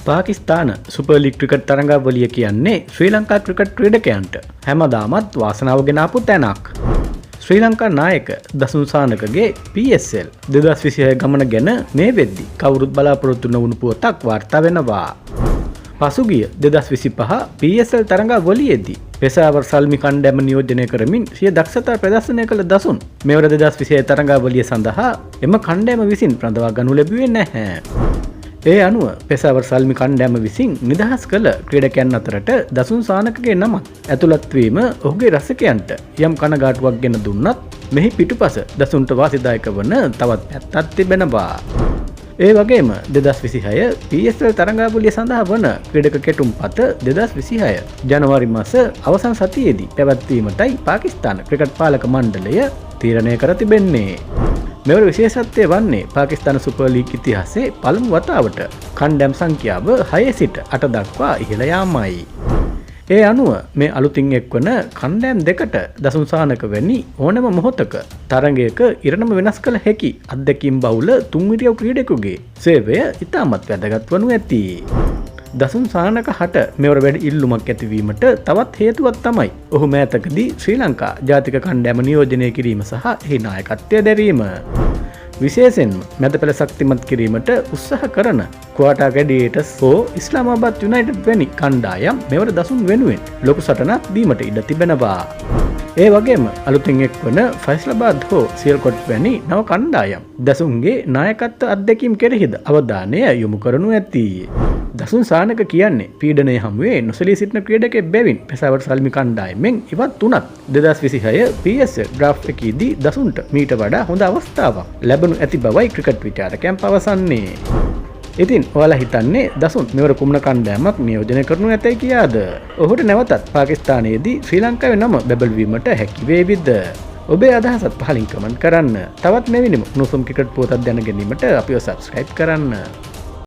Pakistan super league cricket තරඟාවලිය කියන්නේ ශ්‍රී Lanka cricket ක්‍රීඩකයන්ට හැමදාමත් වාසනාව ගෙන ආපු තැනක්. ශ්‍රී ලංකා නායක දසුන් සානකගේ PSL 2026 ගමන ගැන මේ වෙද්දි කවුරුත් බලාපොරොත්තු නොවුණු පුවතක් වාර්තා වෙනවා. පසුගිය 2025 PSL තරඟාවලියේදී පෙසාවර් සල්මි කණ්ඩායම නියෝජනය කරමින් සිය දක්ෂතා ප්‍රදර්ශනය කළ දසුන් මෙවර 2026 තරඟාවලිය සඳහා එම කණ්ඩායම විසින් රඳවා ගනු ලැබුවේ නැහැ. ඒ අනුව පෙසාවර් සල්මි කණ්ඩායම විසින් නිදහස් කළ ක්‍රීඩකයන් අතරට දසුන් සානකගේ නම ඇතුළත් වීම ඔහුගේ රසිකයන්ට යම් කනගාටුවක් ගෙන දුන්නත් මෙහි පිටුපස දසුන්ට වාසිදායක වන තවත් පැත්තක් තිබෙනවා. ඒ වගේම 2026 PSL තරඟාවලිය සඳහා වන ක්‍රීඩක කෙටුම්පත 2026 ජනවාරි මාස අවසන් සතියේදී පැවැත්වීමටයි පාකිස්තාන ක්‍රිකට් පාලක මණ්ඩලය තීරණය කර තිබෙන්නේ. මෙවර විශේෂත්වය වන්නේ පාකිස්තාන සුපර් ලීග් ඉතිහාසයේ පළමු වතාවට කණ්ඩායම් සංඛ්‍යාව 6 සිට 8 දක්වා ඉහළ යාමයි. ඒ අනුව මේ අලුතින් එක්වන කණ්ඩායම් දෙකට දසුන් සානක වැනි ඕනෑම මොහොතක තරඟයක ඉරණම වෙනස් කළ හැකි අත්දැකීම් බහුල තුන්විරියව් ක්‍රීඩකයෙකුගේ සේවය ඉතාමත් වැදගත් වනු ඇති. දසුන් සානක හට මෙවර වැඩි ඉල්ලුමක් ඇතිවීමට තවත් හේතුවක් තමයි ඔහු මෑතකදී ශ්‍රී ලංකා ජාතික කණ්ඩායම නියෝජනය කිරීම සහ එහි නායකත්වය දැරීම. විශේෂයෙන්ම මැද පෙළ ශක්තිමත් කිරීමට උත්සාහ කරන ක්වාටා ගැඩියේටර්ස් හෝ ඉස්ලාමාබාද් යුනයිටඩ් වැනි කණ්ඩායම් මෙවර දසුන් වෙනුවෙන් ලොකු සටනක් දීමට ඉඩ තිබෙනවා. ඒ වගේම අලුතින් එක්වන ෆයිස්ලාබාද් හෝ සියල්කොට් වැනි නව කණ්ඩායම් දසුන්ගේ නායකත්ව අත්දැකීම් කෙරෙහිද අවධානය යොමු කරනු ඇති. දසුන් සානක කියන්නේ පීඩනය හමුවේ නොසලී සිටින ක්‍රීඩකයෙක් බැවින් පෙසාවර් සල්මි කණ්ඩායමෙන් ඉවත් වුණත් 2026 PSL ඩ්‍රාෆ්ට් එකේදී දසුන්ට මීට වඩා හොඳ අවස්ථාවක් ලැබනු ඇති බවයි ක්‍රිකට් විචාරකයන් පවසන්නේ. ඉතින් ඔයාලා හිතන්නේ දසුන් මෙවර කුමන කණ්ඩායමක් නියෝජනය කරනු ඇතැයි කියාද? ඔහුට නැවතත් පාකිස්තානයේදී ශ්‍රී ලංකාවේ නම බැබළුවීමට හැකි වේවිද? ඔබේ අදහසත් පහලින් කමෙන්ට් කරන්න. තවත් මෙවැනිම උණුසුම් ක්‍රිකට් පුවතක් දැන ගැනීමට අපිව සබ්ස්ක්‍රයිබ් කරන්න.